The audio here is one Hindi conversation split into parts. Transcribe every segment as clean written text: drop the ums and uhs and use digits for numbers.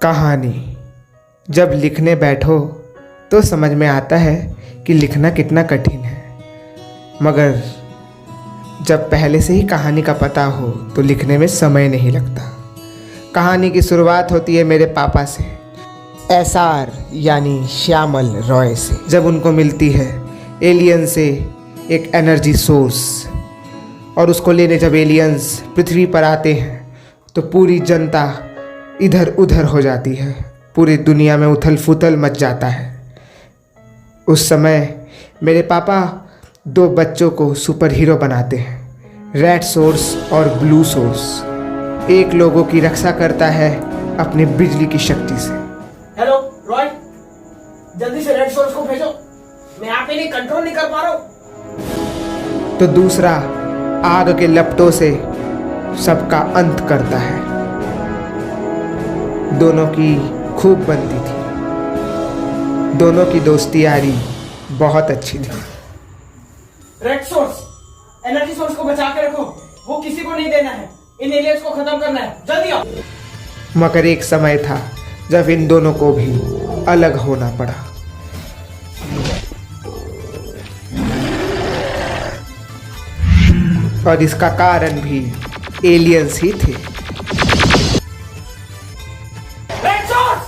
कहानी जब लिखने बैठो तो समझ में आता है कि लिखना कितना कठिन है, मगर जब पहले से ही कहानी का पता हो तो लिखने में समय नहीं लगता। कहानी की शुरुआत होती है मेरे पापा से, एसआर यानी श्यामल रॉय से। जब उनको मिलती है एलियन से एक एनर्जी सोर्स, और उसको लेने जब एलियंस पृथ्वी पर आते हैं तो पूरी जनता इधर उधर हो जाती है, पूरी दुनिया में उथल फुथल मच जाता है। उस समय मेरे पापा दो बच्चों को सुपर हीरो बनाते हैं, रेड सोर्स और ब्लू सोर्स। एक लोगों की रक्षा करता है अपनी बिजली की शक्ति से। हेलो रॉय, जल्दी से रेड सोर्स को भेजो, मैं यहाँ पे नहीं कंट्रोल नहीं कर पा रहा हूँ। तो दूसरा आग के लपटों से सबका अंत करता है। दोनों की खूब बनती थी, दोनों की दोस्ती यारी बहुत अच्छी थी। रेड सोर्स, एनर्जी सोर्स को बचा के रखो, वो किसी को नहीं देना है, इन एलियंस को खत्म करना है, जल्दी आओ। मगर एक समय था जब इन दोनों को भी अलग होना पड़ा। और इसका कारण भी एलियंस ही थे। Red source,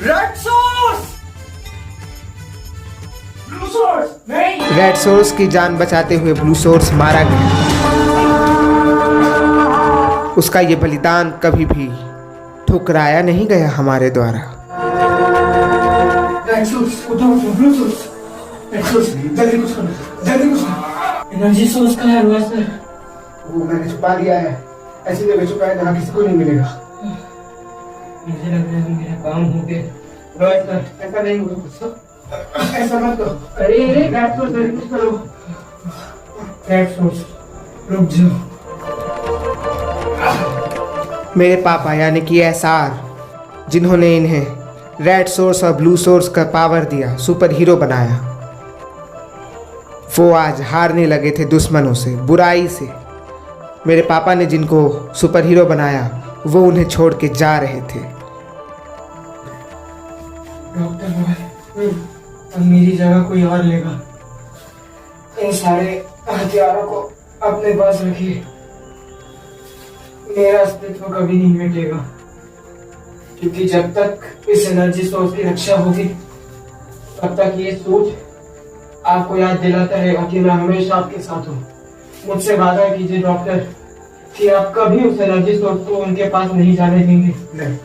red source, blue source नहीं। रेड सोर्स की जान बचाते हुए ब्लू सोर्स मारा गया। उसका ये बलिदान कभी भी ठुकराया नहीं गया हमारे द्वारा। रेड सोर्स उठो, ब्लू सोर्स, रेड सोर्स जल्दी कुछ करो, जल्दी कुछ करो। एनर्जी सोर्स का है वैसे, वो मैंने छुपा दिया है, ऐसी जगह छुपाया जहाँ किसी को नहीं मिलेगा। मुझे लग रहा है मेरा काम हो गया। रॉय सर, ऐसा नहीं होगा, ऐसा मत करो। अरे रेड सोर्स जल्दी कुछ करो। रेड सोर्स रुक जाओ। मेरे पापा यानी कि एसआर, जिन्होंने इन्हें रेड सोर्स और ब्लू सोर्स का पावर दिया, सुपर हीरो बनाया, वो आज हारने लगे थे दुश्मनों से, बुराई से। मेरे पापा ने जिनको सुपर हीरो बनाया वो उन्हें छोड़ के जा रहे थे। डॉक्टर रॉय, अब मेरी जगह कोई और लेगा। इन सारे हथियारों को अपने पास रखिए, मेरा अस्तित्व कभी नहीं मिटेगा, क्योंकि जब तक इस एनर्जी सोर्स की रक्षा होगी तब तक ये सोच आपको याद दिलाता रहेगा कि मैं हमेशा आपके साथ हूँ। मुझसे वादा कीजिए डॉक्टर कि आप कभी उस एनर्जी सोर्स को उनके पास नहीं जाने देंगे। नहीं,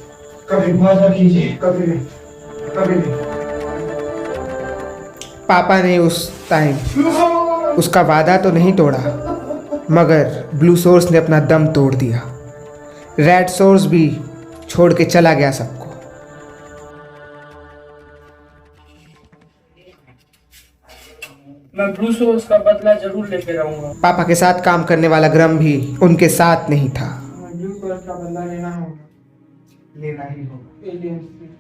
कभी वादा कीजिए। कभी नहीं, कभी नहीं। पापा ने उस टाइम उसका वादा तो नहीं तोड़ा, मगर ब्लू सोर्स ने अपना दम तोड़ दिया। रेड सोर्स भी छोड़ के चला गया सबको। मैं ब्लू सोर्स का बदला जरूर लेके रहूंगा। पापा के साथ काम करने वाला ग्रम भी उनके साथ नहीं था। ब्लू सोर्स का बदला लेना होगा, लेना ही होगा। एलियंस से।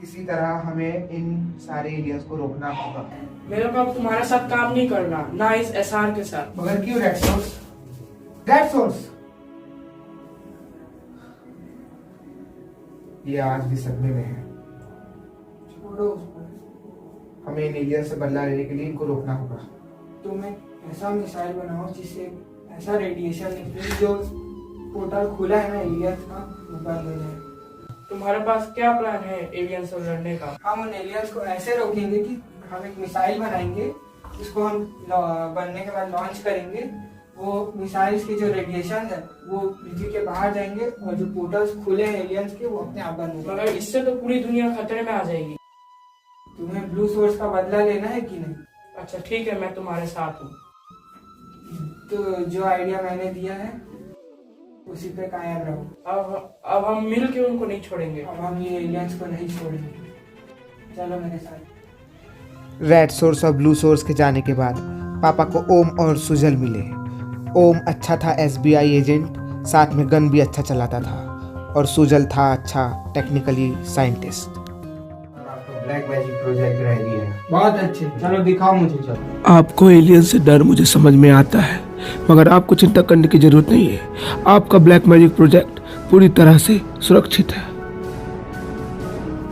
किसी तरह हमें इन सारे एलियंस को रोकना होगा। मेरे को अब तुम्हारे साथ काम नहीं करना, ना इस एसआर के साथ। मगर क्यों रेड सोर्स? रेड सोर्स ये आज भी सदमे में है। छोड़ो उसको। हमें इन एलियंस से बदला लेने के लिए इनको रोकना होगा। तुम एक ऐसा मिसाइल बनाओ जिससे ऐसा रेडिएशन निकले जो पोर्टल खुला है ना एलियंस का, वो बंद हो जाए। तुम्हारे पास क्या प्लान है एलियंस से लड़ने का? हम उन एलियंस को ऐसे रोकेंगे कि हम एक मिसाइल बनाएंगे, जिसको हम बनने के बाद लॉन्च करेंगे। वो मिसाइल्स की जो रेडिएशन है वो पृथ्वी के बाहर जाएंगे और जो पोर्टल्स खुले हैं एलियंस के वो अपने आप बंद होंगे। मगर इससे तो पूरी दुनिया खतरे में आ जाएगी। तुम्हें ब्लू सोर्स का बदला लेना है कि नहीं? अच्छा ठीक है, मैं तुम्हारे साथ हूँ। तो जो आइडिया मैंने दिया है उसी पे कायम रहो। अब हम मिल के उनको नहीं छोड़ेंगे। अब हम ये एलियंस को नहीं छोड़ेंगे। चलो मेरे साथ। रेड सोर्स और ब्लू सोर्स के जाने के बाद पापा को ओम और सुजल मिले। ओम अच्छा था एसबीआई एजेंट, साथ में गन भी अच्छा चलाता था, और सुजल था अच्छा टेक्निकली साइंटिस्ट। आपका ब्लैक मैजिक प्रोजेक्ट रेडी है। बहुत अच्छे, चलो दिखाओ मुझे। चलो, आपको एलियन से डर मुझे समझ में आता है, मगर आपको चिंता करने की जरूरत नहीं है। आपका ब्लैक मैजिक प्रोजेक्ट पूरी तरह से सुरक्षित है।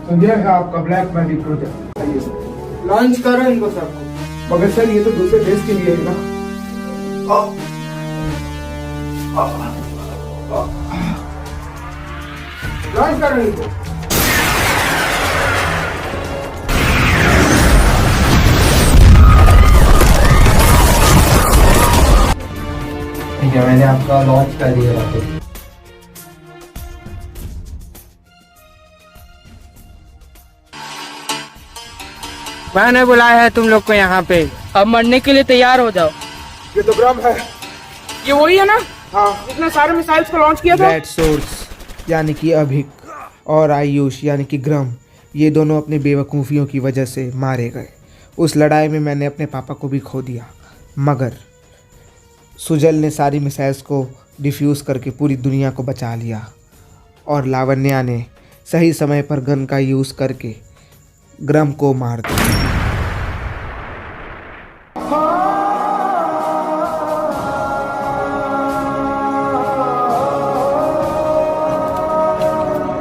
समझिए आपका ब्लैक मैजिक प्रोजेक्ट लॉन्च करो इनको सबको। मगर सर ये तो दूसरे देश के लिए है ना। लॉन्च करो इनको। ठीक है, मैंने आपका लॉन्च कर दिया रॉकेट। मैंने बुलाया है तुम लोग को यहाँ पे, अब मरने के लिए तैयार हो जाओ। ये तो ग्राम है। ये वही है ना हाँ, जिसने सारे मिसाइल्स को लॉन्च किया था? रेड सोर्स यानी कि अभिक और आयुष यानी कि ग्रम, ये दोनों अपनी बेवकूफ़ियों की वजह से मारे गए। उस लड़ाई में मैंने अपने पापा को भी खो दिया, मगर सुजल ने सारी मिसाइल्स को डिफ्यूज़ करके पूरी दुनिया को बचा लिया, और लावण्या ने सही समय पर गन का यूज़ करके ग्रम को मार दिया।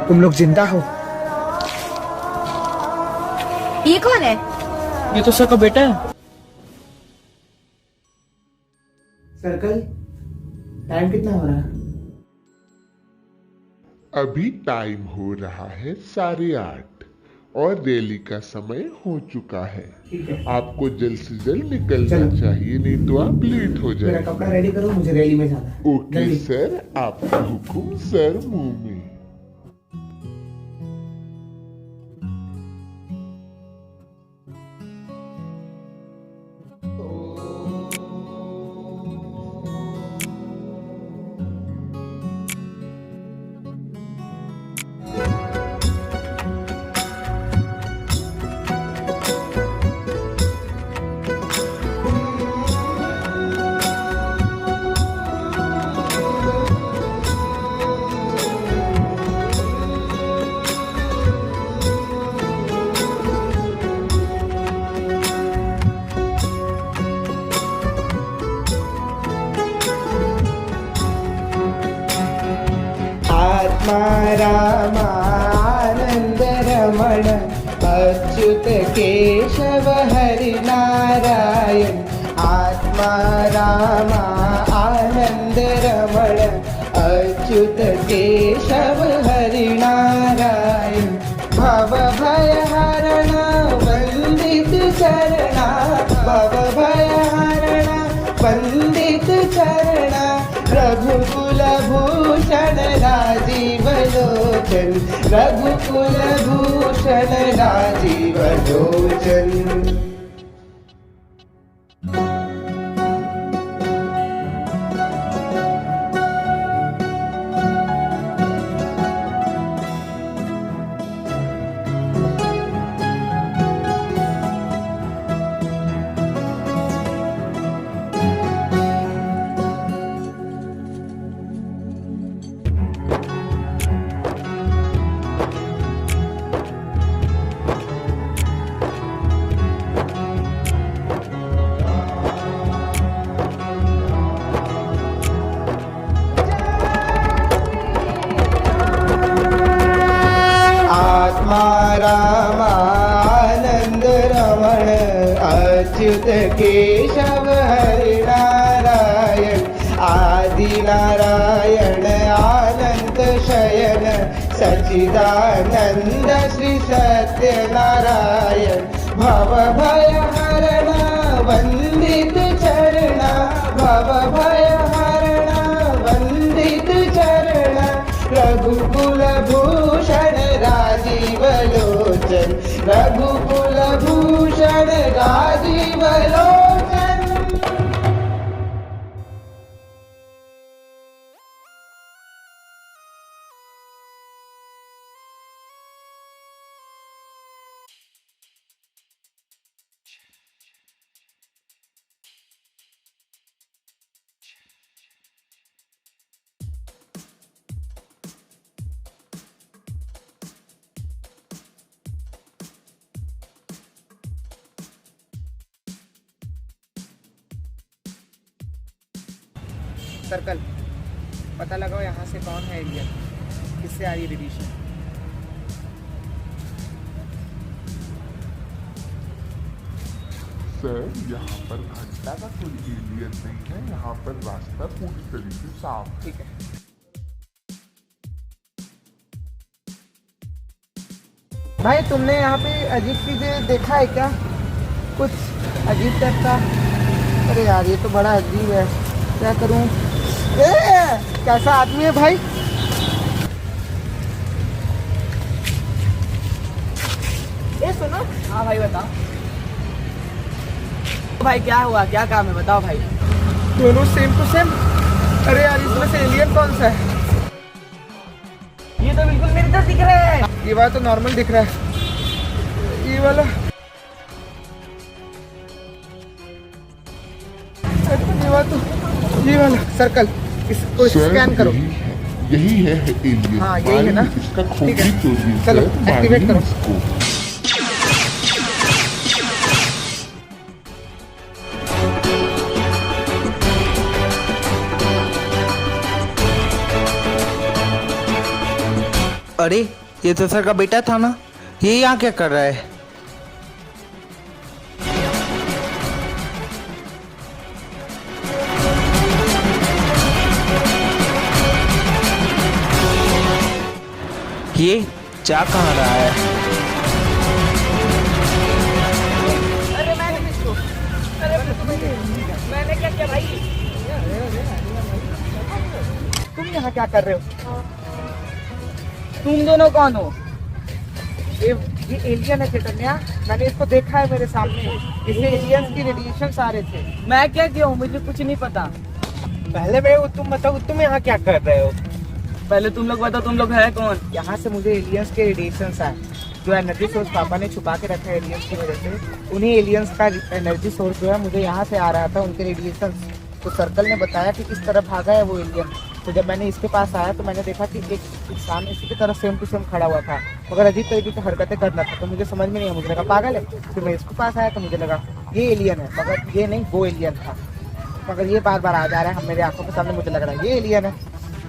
तुम लोग जिंदा हो? ये कौन है? ये तो सर का बेटा है। सर्कल, टाइम कितना हो रहा है? अभी टाइम हो रहा है 8:30 और रैली का समय हो चुका है। ठीक है, आपको जल्द से जल्द निकलना चलो। चाहिए, नहीं तो आप लेट हो मेरा जाएंगे। कपड़ा रेडी करो, मुझे रैली में जाना है। ओके जल्दी। सर, आपका हुक्म सर। मुंह में आत्मा रामानंद रमण अच्युत केशव हरि नारायण। आत्मा रामा आनंद रमण अच्युत केशव हरि नारायण। भव भय हरण वंदित चरणा, भव भय हरण वंदित चरणा। रघुकुल भूषण राजीव लोचन, रघुकुल भूषण राजीव लोचन। आत्मा रामानंद रमण अच्युत केशव हरि नारायण। आदि नारायण आनंद शयन सच्चिदानंद श्री सत्य नारायण। भव भय हरण वंदित चरणा, भव भय हरण वंदित चरणा। रघुकुल भूषण राजीव लोचन, रघुकुल भूषण राजीव लोचन। सर्कल, पता लगाओ यहाँ से कौन है एलियन, किससे आ रही रेडिएशन। सर, यहाँ पर घंटा का कोई एलियन नहीं है, यहाँ पर रास्ता पूरी तरीके साफ है। ठीक है। भाई तुमने यहाँ पे अजीब चीजें देखा है क्या? कुछ अजीब टाइप का? अरे यार ये तो बड़ा अजीब है, क्या करूँ? कैसा आदमी है भाई? ये सुनो। हाँ भाई बताओ। भाई क्या हुआ, क्या काम है, बताओ भाई। दोनों सेम टू सेम। अरे यार इसमें से एलियन कौन सा है? ये तो बिल्कुल मेरी तरह दिख रहा है। ये वाला तो नॉर्मल दिख रहा है, ये वाला ये वाला सर्कल, इसको सर, स्कैन करो। यही है एलियन। हाँ, यही है ना? इसका ठीक खोपड़ी है। तोड़िए चलो, सर, एक्टिवेट मारिए करो। इसको। अरे ये तो सर का बेटा था ना, ये यहाँ क्या कर रहा है? ये जा कहाँ रहा है? मैंने क्या किया भाई? तुम यहाँ क्या कर रहे हो? तुम दोनों कौन हो? ये एलियन है चैतन्या, मैंने इसको देखा है मेरे सामने। इससे एलियंस की रेडिएशन आ रहे थे। मैं क्या किया हूँ, मुझे कुछ नहीं पता। पहले मैं तुम बताओ, तुम यहाँ क्या कर रहे हो? पहले तुम लोग बताओ, तुम लोग है कौन? यहाँ से मुझे एलियंस के रेडिएशन आए, जो एनर्जी सोर्स पापा ने छुपा के रखा है एलियंस की वजह से। उन्हीं एलियंस का एनर्जी सोर्स जो है मुझे यहाँ से आ रहा था, उनके रेडिएशन। तो सर्कल ने बताया कि किस तरफ भागा है वो एलियन। तो जब मैंने इसके पास आया तो मैंने देखा कि एक इंसान इसी की तरह सेम टू सेम खड़ा हुआ था, मगर अजीब तरीके की हरकतें कर रहा था। तो मुझे समझ में नहीं आया, मुझे लगा पागल है। फिर मैं इसके पास आया तो मुझे लगा ये एलियन है, मगर ये नहीं, वो एलियन था। मगर ये बार बार आ जा रहा है, हम मेरे आंखों के सामने, मुझे लग रहा है ये एलियन है।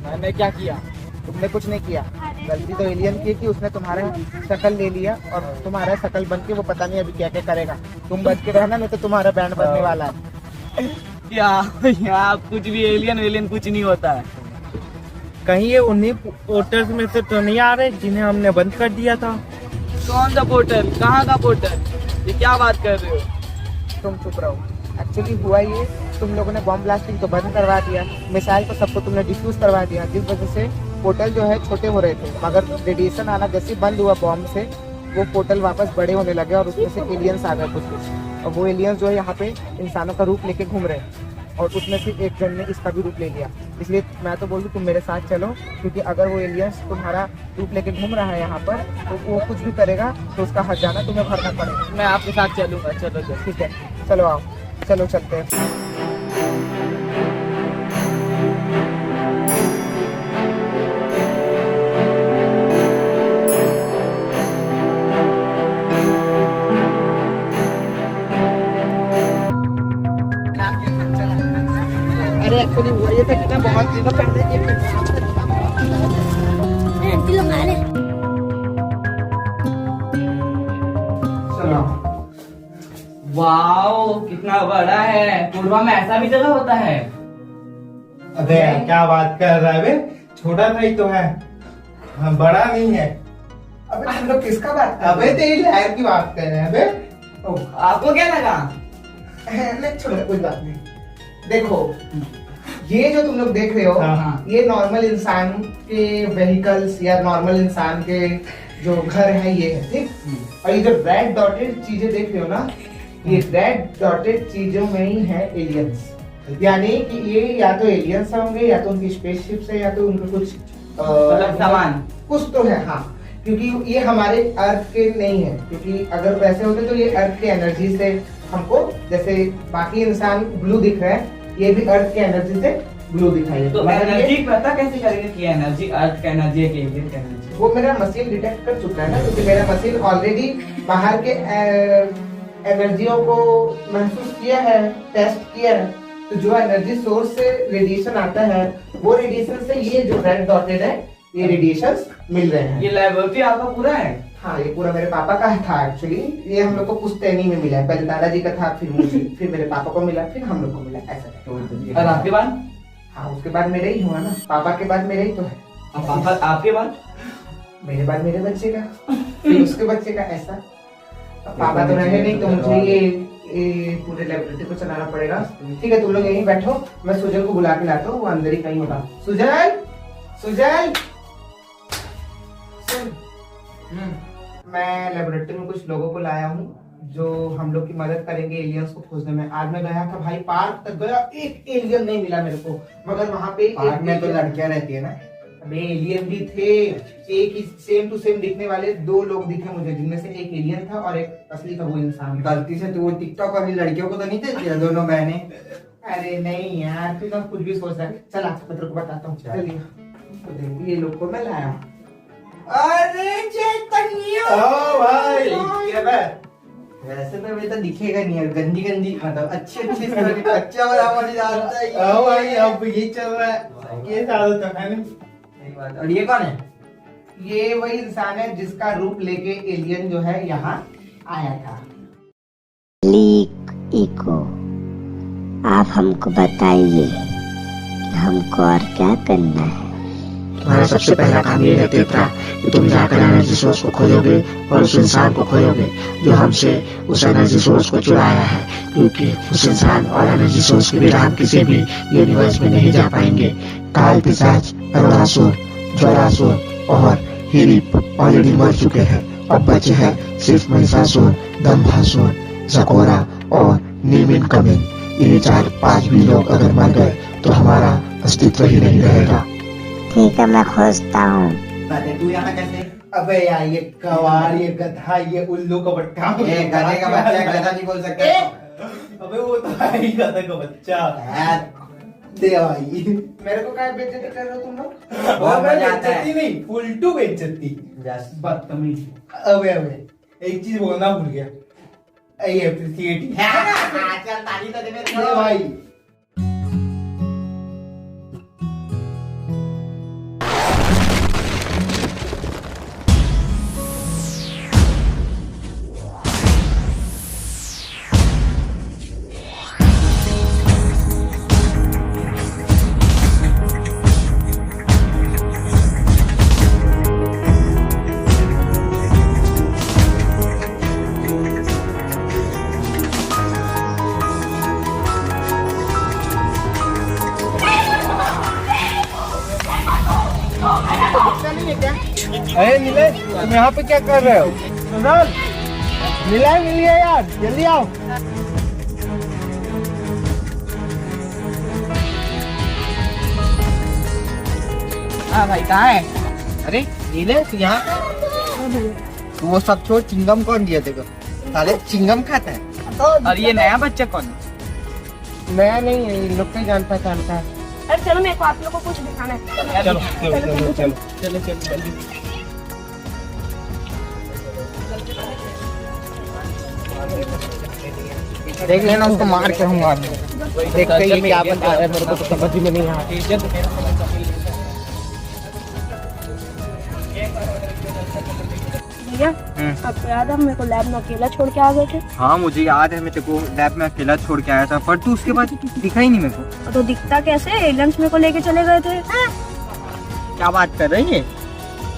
मैंने क्या किया? तुमने कुछ नहीं किया, गलती तो एलियन की कि उसने तुम्हारा शकल ले लिया और तुम्हारा शकल बन के वो पता नहीं अभी क्या क्या करेगा। तुम बच के रहना, नहीं तो तुम्हारा बैंड बजने वाला है। क्या कुछ भी एलियन कुछ नहीं होता है। कहीं ये उन्हीं पोर्टल्स में से तो नहीं आ रहे जिन्हें हमने बंद कर दिया था? कौन सा पोर्टल, कहाँ का पोर्टल, ये क्या बात कर रहे हो? तुम चुप रहो। एक्चुअली हुआ ये, तुम लोगों ने बॉम्ब ब्लास्टिंग तो बंद करवा दिया, मिसाइल को सबको तुमने डिफ्यूज करवा दिया, जिस वजह से पोर्टल जो है छोटे हो रहे थे। मगर रेडिएशन आना जैसे बंद हुआ बॉम्ब से, वो पोर्टल वापस बड़े होने लगे और उसमें से एलियंस आ गए कुछ। और वो एलियंस जो है यहाँ पे इंसानों का रूप लेके घूम रहे हैं, और उसमें से एक जन ने इसका भी रूप ले लिया। इसलिए मैं तो बोल दूँ तुम मेरे साथ चलो, क्योंकि अगर वो एलियंस तुम्हारा रूप लेके घूम रहा है यहाँ पर, तो वो कुछ भी करेगा तो उसका हक जाना तुम्हें भरना पड़ेगा। मैं आपके साथ चलूंगा, चलो। ठीक है, चलो आओ, चलो चलते हैं। अरे एक्चुअली हुआ ये था कि मैं बहुत दिनों पहले वाओ, कितना बड़ा है। पूर्वा में ऐसा भी जगह होता है? अबे क्या बात कर रहा है बे? छोटा सा ही तो है, हाँ, बड़ा नहीं है। अबे हम लोग किसका बात कर अबे तेरी लहर की बात कर रहे हैं बे। आपको क्या लगा? नहीं छोड़ो, कोई बात नहीं। देखो ये जो तुम लोग देख रहे हो, हाँ। ये नॉर्मल इंसान के व्हीकल्स या नॉर्मल इंसान के जो घर है ये है, ठीक। और ये जो रेड डॉटेड चीजें देख रहे हो ना, ये रेड डॉटेड चीजों में ही है एलियंस। यानी कि ये या तो एलियंस होंगे, या तो उनकी स्पेसशिप से, या तो उनका कुछ मतलब सामान कुछ तो है। हाँ, क्योंकि ये हमारे अर्थ के नहीं है, क्योंकि अगर वैसे होते तो ये अर्थ के एनर्जी से हमको, जैसे बाकी इंसान ब्लू दिख रहा है, ये भी अर्थ के एनर्जी से ब्लू दिखाई तो एनर्जी पता कैसे करेंगे कि एनर्जी अर्थ का एनर्जी है कि एलियन का एनर्जी? वो मेरा मशीन डिटेक्ट कर चुका है ना, क्योंकि मेरा मशीन ऑलरेडी बाहर के एनर्जियों को महसूस किया है, टेस्ट किया है। तो जो एनर्जी सोर्स से रेडिएशन आता है वो रेडिएशन से ये जो रेड डॉटेड है ये रेडिएशन मिल रहे हैं। ये लेबोरेटरी आपका पूरा है? हाँ, ये पूरा मेरे पापा का था एक्चुअली। ये हम लोग को पुश्तैनी में मिला है, पहले दादाजी का था, फिर मुझे, फिर मेरे पापा को मिला, फिर हम लोग को मिला, ऐसा। और आपके बाद? हाँ, उसके बाद मेरे ही हुआ ना, पापा के बाद मेरे ही तो है। पापा आपके बाद? मेरे बाद मेरे बच्चे का, फिर उसके बच्चे का, ऐसा। अब पापा तो रहे नहीं तो मुझे ये पूरे लेबोरेटरी को चलाना पड़ेगा। ठीक है, तुम लोग यहीं बैठो, मैं सुजल को बुला के लाता हूँ, वो अंदर ही कहीं होगा। सुजल, सुजल, सुन। मैं लेबोरेटरी में कुछ लोगों को लाया हूँ जो हम लोग की मदद करेंगे एलियंस को खोजने में। आज मैं गया था भाई, पार्क तक गया, एक एलियन नहीं मिला मेरे को, मगर वहाँ पे पार्क में तो लड़कियां रहती है ना। अबे एलियन भी थे, एक ही सेम टू सेम दिखने वाले 2 लोग दिखे मुझे, जिनमें से एक एलियन था और एक असली था, वो इंसान। गलती से तू वो टिकटॉक वाली लड़कियों को तो नहीं देती है दोनों बहनें? अरे नहीं यार, तू तो कुछ भी सोच रहा है। चल आज मैं तेरे को बताता हूँ। चलिए, तो देखो ये लोग को मैं लाया हूँ। अरे चैतन्य, ओ भाई, क्या बे? वैसे तो वे तो दिखेगा नहीं यार, गंदी गंदी मतलब अच्छी अच्छा वाला मजा आता है। ओ भाई, अब ये चल रहा है, ये साल तो है नहीं। सही बात। और ये कौन है? ये वही इंसान है जिसका रूप लेके एलियन जो है यहाँ आया था। लीक इको, आप हमको बताइए कि हमको और क्या करना है। तुम्हारा सबसे पहला काम ये है तेत्रा कि तुम जाकर एनर्जी सोर्स को खोजोगे और उस इंसान को खोजोगे जो हमसे उस एनर्जी सोर्स को चुराया है, क्योंकि उस इंसान और एनर्जी सोर्स के बिना हम किसी भी यूनिवर्स में नहीं जा पाएंगे। काल पिशाच, अरुणासुर, ज्वरासुर और हिरिप ऑलरेडी मर चुके हैं। अब बचे हैं सिर्फ महिषासुर, दंभासुर, जकोरा और नीमिन कमिन। ये 4-5 भी लोग अगर मर गए तो हमारा अस्तित्व ही नहीं रहेगा। ठीक है, मैं खोजता हूँ। तू यहाँ कैसे? अबे यार, ये कवाड़, ये गधा, ये उल्लू का बट्टा, ये गधे का बच्चा गधा नहीं बोल सकते। अबे वो तो है ही गधा का बच्चा। दे भाई, मेरे को क्या बेइज्जती कर रहे हो तुम लोग? बहुत मजा आता है। बेइज्जती नहीं, उल्टू बेइज्जती, बदतमीज। अबे एक चीज बोलना भूल गया, ये एप्रिसिएट चल ताली तो दे मेरे भाई। अरे नीलेश, तुम यहाँ पे क्या कर रहे हो? नीलेश मिलिए यार, जल्दी आओ। हाँ भाई, कहाँ है? अरे नीलेश, यहाँ तू वो सब छोड़, चिंगम कौन दिया तेरे को? साले चिंगम खाता है। और ये नया बच्चा कौन है? नया नहीं है, इन लोग का जान पहचान का है। अरे चलो, मेरे को आप लोगों को कुछ दिखाना है। चलो चलो चलो चलो जल्दी। देख लेना, उसको मार के हूँ। देखते ही क्या बता रहा है, मेरे को तो समझ में नहीं आ रहा। भैया, आपको याद है मेरे को लैब में अकेला छोड़ के आ गए थे? हाँ मुझे याद है, मैं तेरे को लैब में अकेला छोड़ के आया था, पर तू उसके बाद दिखा ही नहीं मेरे को। तो दिखता कैसे? एलियंस मेरे को लेके चले गए थे। क्या बात कर रही है?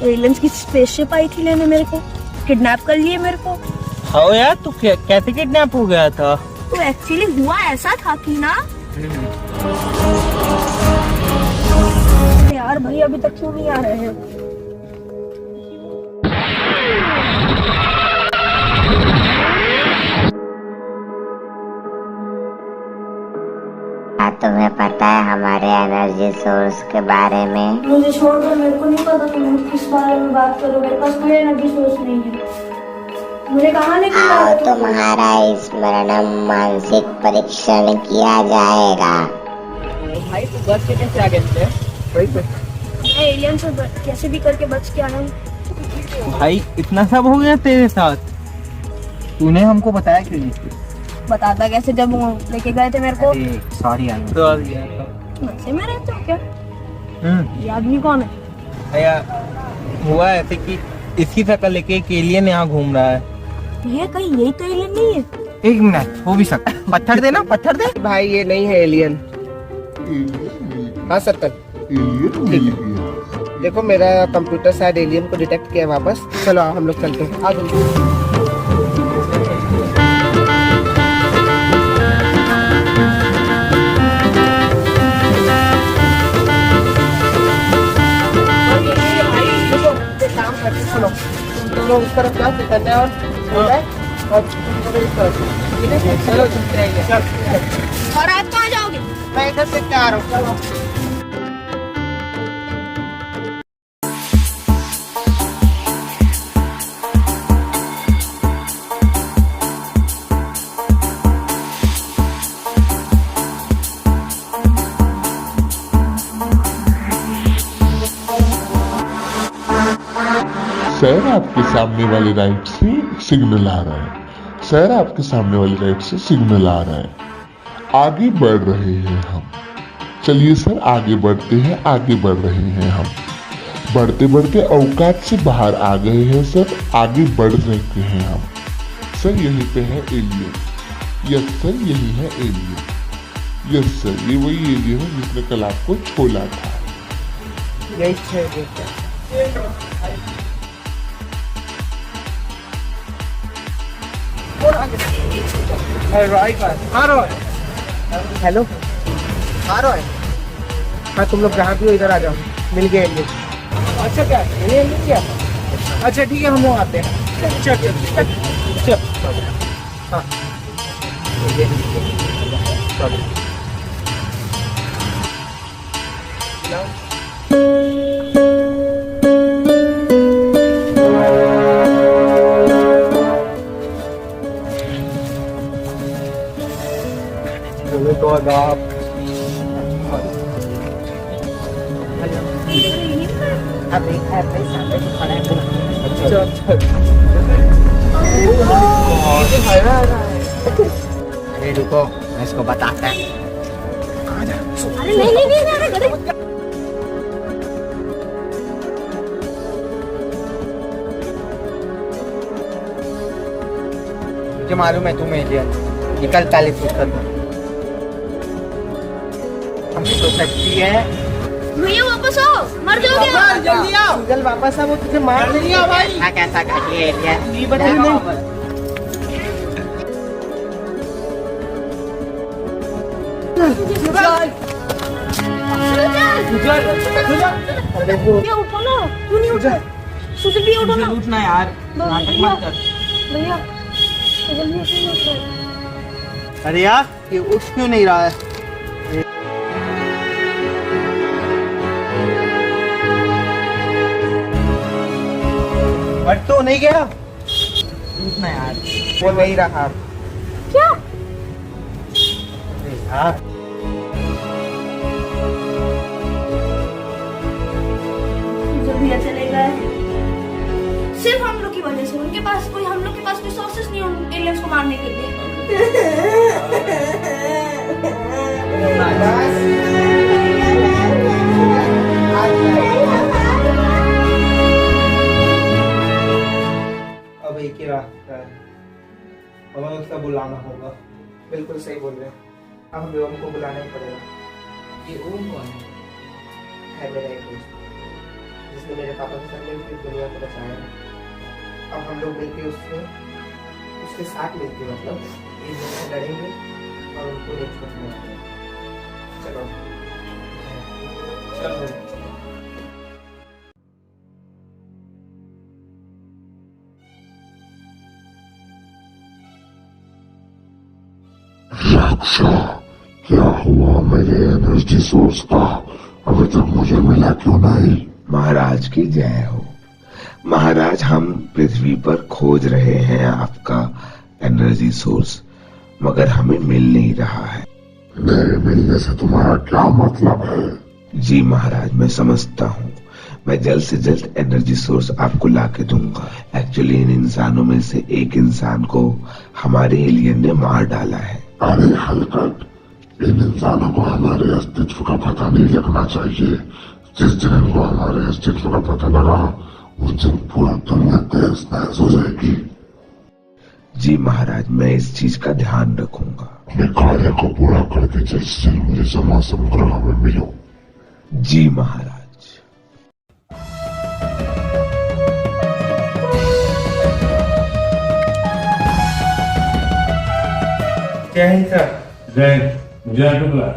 एलियंस की स्पेसशिप आई थी लेने मेरे को, किडनैप कर लिए मेरे को। हाँ यार, तू कैसे किडनैप हो गया था? तो एक्चुअली हुआ ऐसा था कि ना यार, भाई अभी तक क्यों नहीं आ रहे हैं? क्या तुम्हें पता है हमारे एनर्जी सोर्स के बारे में? मुझे छोड़ दो, मेरे को नहीं पता तुम किस बारे में बात करो। मेरे पास कोई एनर्जी सोर्स नहीं है। मुझे कहाँ लेके आओ, तुम्हारा स्मरण मानसिक परीक्षण किया जाएगा। भाई तू बच के कैसे आ गए? मैं एलियन से कैसे भी करके बच के आया हूँ। भाई इतना सब हो गया तेरे साथ? तूने हमको बताया क्यों नहीं? बताता कैसे जब वो लेके गए थे मेरे को। सॉरी यार। नशे में रहते हो क्या? ये आदमी कौन है? हुआ ऐसे कि इसकी शक्ल लेके एक एलियन यहाँ घूम रहा है। भैया कहीं यही तो एलियन नहीं है? एक मिनट, हो भी सकता। पत्थर देना, पत्थर दे। भाई ये नहीं है एलियन। हाँ सत्तर, एलियन मिल गया। देखो मेरा कंप्यूटर शायद एलियन को डिटेक्ट किया वापस। चलो आओ हम लोग चलते हैं। आ जल्दी। सुनो, तुम लोग उस तरफ जाओ, निकलना और चलो चलते हैं। और आप कहाँ जाओगे? मैं इधर से क्या आ रहा हूँ। चलो। सर आपके सामने वाले राइट से सिग्नल आ रहा है। सर आपके सामने वाले राइट से सिग्नल आ रहा है। आगे बढ़ रहे हैं हम। चलिए सर आगे बढ़ते हैं, आगे बढ़ रहे हैं हम। बढ़ते बढ़ते औकात से बाहर आ गए हैं सर, आगे बढ़ रहे हैं हम। सर यहीं पे है एलियन। यस सर यही है एलियन। यस सर ये वही एलियन है जिसने कल आपको छोला था। यही है। हेलो हाँ तुम लोग जहाँ भी हो इधर आ जाओ, मिल गए एलियन। अच्छा क्या एलियन मिल गया? अच्छा ठीक है हम वो आते हैं। चल हाँ अरे रुको, मैं इसको बताता है। अरे नहीं। मुझे मालूम है तुम एलियन। निकल पहले फुटकर। हमने तो सकती है। भैया वापस आओ, मर जाओगे। जल्दी आओ। गूगल वापस आ, वो तुझे मार देंगे भाई। कैसा कहिए एलियन? नहीं बता नहीं। भैया उठो ना, क्यों नहीं उठे? सुजल भी उठो ना। उठना यार, नाटक मत कर। भैया सुजल भी क्यों नहीं उठ रहा है? अरे यार ये उठ क्यों नहीं रहा है? बट तो नहीं गया। उठना यार, वो नहीं रहा। क्या? यार सुजल भैया चले गए सिर्फ हम लोग की वजह से। उनके पास कोई, हम लोग के पास कोई सोर्सेस नहीं है एलियंस को मारने के लिए। अब एक ही रास्ता है, हमें उसका बुलाना होगा। बिल्कुल सही बोल रहे हैं। अब हमें ओम को बुलाना ही पड़ेगा। ये ओम कौन है मेरा एक दोस्त जिसने मेरे पापा के सामने पूरी दुनिया को बचाया है। अब हम लोग मिलकर उसके साथ मिलकर मतलब एक जगह से लड़ेंगे और उनको नहीं छोड़ने। चलो चलो। रक्षा क्या हुआ मेरे एनर्जी सोर्स का? अभी तक मुझे मिला क्यों नहीं? महाराज की जय हो। महाराज हम पृथ्वी पर खोज रहे हैं आपका एनर्जी सोर्स, मगर हमें मिल नहीं रहा है। मेरे मिलने से तुम्हारा क्या मतलब है? जी महाराज मैं समझता हूँ, मैं जल्द से जल्द एनर्जी सोर्स आपको ला के दूंगा। एक्चुअली इन इंसानों में से एक इंसान को हमारे एलियन ने मार डाला है। अरे हलकट, इन इंसानों को हमारे अस्तित्व का पता नहीं लगना चाहिए। जिस दिन इनको हमारे अस्तित्व का पता लगा उस दिन पूरा दुनिया तहस नहस हो जाएगी। जी महाराज, मैं इस चीज का ध्यान रखूंगा। अपने कार्य को पूरा करके जल्द से जल्द मुझे समा समग्र में मिलो। जी महाराज। जय हिंद सर। जय जय शुक्ला।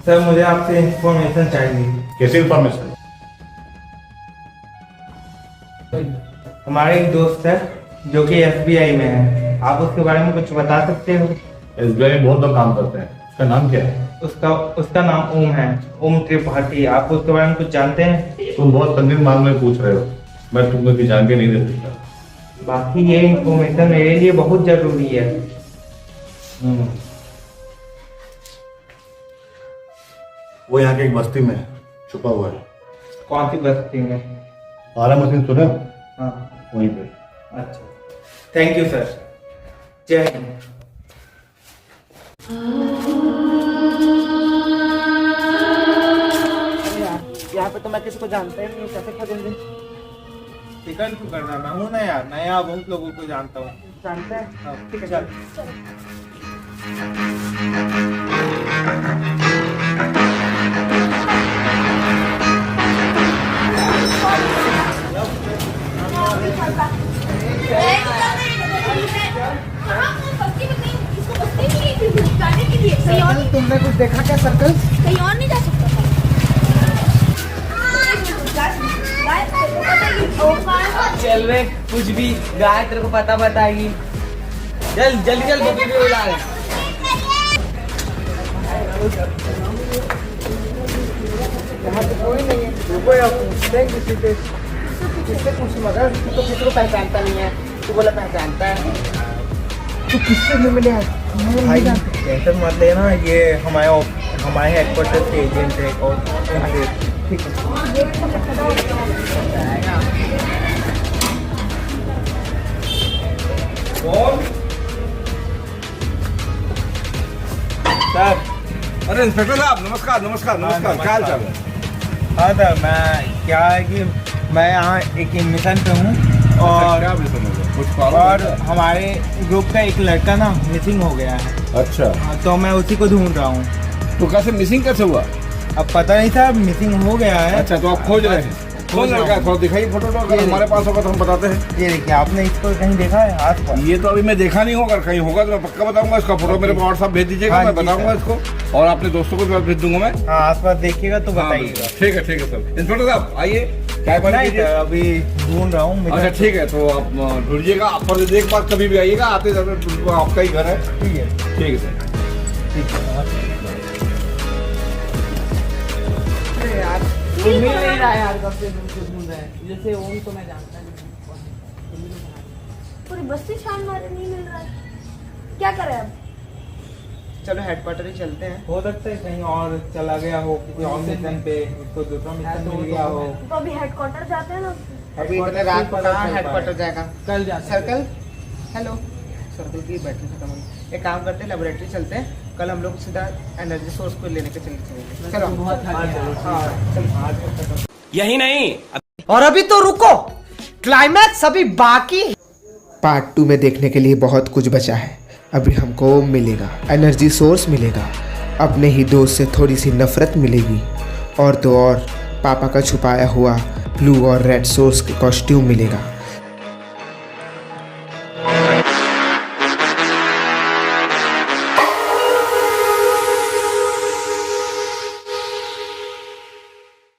सर मुझे आपसे इंफॉर्मेशन चाहिए। कैसी इंफॉर्मेशन? हमारे एक दोस्त है जो कि एसबीआई में है, आप उसके बारे में कुछ बता सकते हो? एसबीआई में बहुत लोग काम करते हैं, उसका नाम क्या है? उसका नाम ओम है, ओम त्रिपाठी। आप उसके बारे में कुछ जानते हैं? तुम बहुत संगीन मामले में पूछ रहे हो, मैं तुमको की जान के नहीं दे सकता। बाकी ये इंफॉर्मेशन मेरे लिए बहुत जरूरी है। वो यहाँ की एक बस्ती में छुपा हुआ है। कौन सी बस्ती में? आरा मशीन सुने? हाँ वहीं पे। अच्छा, थैंक यू सर। जय हिंद। यहाँ पे तो मैं किसी को जानता ही नहीं, कैसे खोजेंगे? फिक्र क्यों कर रहा है, मैं हूँ ना यार, नया बहुत लोगों को जानता हूँ। जानते हैं? हाँ, ठीक है चल। तुमने कुछ देखा क्या सर्कल? कहीं और नहीं जा सकता था। चल रे, कुछ भी गाय तेरे को पता बताएगी। चल जल्दी चल, बकरी भी उड़ा ले। यहाँ तो कोई नहीं है। रुको यार, पूछते हैं किसी से। किससे पूछ मगर तू तो किसी को पहचानता नहीं है। तू बोला पहचानता है। तू किससे नहीं मिले आज? भाई टेंशन मत लेना, ये हमारे हेडक्वार्टर के एजेंट है और ठीक है। कौन? सर। अरे इंस्पेक्टर साहब, नमस्कार नमस्कार नमस्कार, क्या हाल चाल है? हाँ सर, मैं क्या है कि मैं यहाँ एक मिशन पे हूँ और क्या मिशन है? कुछ और हमारे ग्रुप का एक लड़का ना मिसिंग हो गया है। अच्छा, तो मैं उसी को ढूंढ रहा हूँ। तो कैसे मिसिंग कैसे हुआ? अब पता नहीं था, मिसिंग हो गया है। अच्छा, तो आप खोज रहे हैं? कौन लड़का है? थोड़ा दिखाइए फोटो। अगर हमारे पास होगा तो हम बताते हैं। ये देखिए, आपने इसको कहीं देखा है आस पास? ये तो अभी मैं देखा नहीं होगा, कहीं होगा तो मैं पक्का बताऊंगा। इसका फोटो मेरे को व्हाट्सएप भेज दीजिएगा, मैं बताऊंगा इसको, और अपने दोस्तों को भी भेज दूंगा मैं। हाँ, आस पास देखिएगा तो बताइएगा। ठीक है सर। इंस्पेक्टर साहब आइए, क्या अभी ढूंढ रहा हूँ। अच्छा ठीक है, तो आप ढूंढिएगा। आप पर एक बार कभी भी आइएगा, आते जाते आपका ही घर है। ठीक है सर। ठीक है। मिल नहीं रहा है यार, कब से ढूंढ रहे हैं। जैसे ओम तो मैं जानता नहीं, पूरी बस्ती छान मारे, नहीं मिल रहा है। क्या करें अब? चलो हेडक्वार्टर ही चलते हैं। हो सकता है कहीं और चला गया हो, किसी और मिशन पे, इसको दूसरा मिशन मिल गया हो। तो अभी हेडक्वार्टर जाते हैं ना। अभी इतने रात को कहाँ हेडक्वार्टर जाएगा? कल जाते हैं। सर्कल, हेलो सर्कल की बैटरी खत्म हो गई। एक काम करते हैं, लेबोरेटरी चलते हैं। कल हम लोग सीधा एनर्जी सोर्स को लेने के चलेंगे। चलो यही नहीं, और अभी तो रुको, क्लाइमैक्स अभी बाकी। पार्ट 2 में देखने के लिए बहुत कुछ बचा है। अभी हमको मिलेगा एनर्जी सोर्स, मिलेगा अपने ही दोस्त से थोड़ी सी नफरत मिलेगी, और तो और पापा का छुपाया हुआ ब्लू और रेड सोर्स के कॉस्ट्यूम मिलेगा।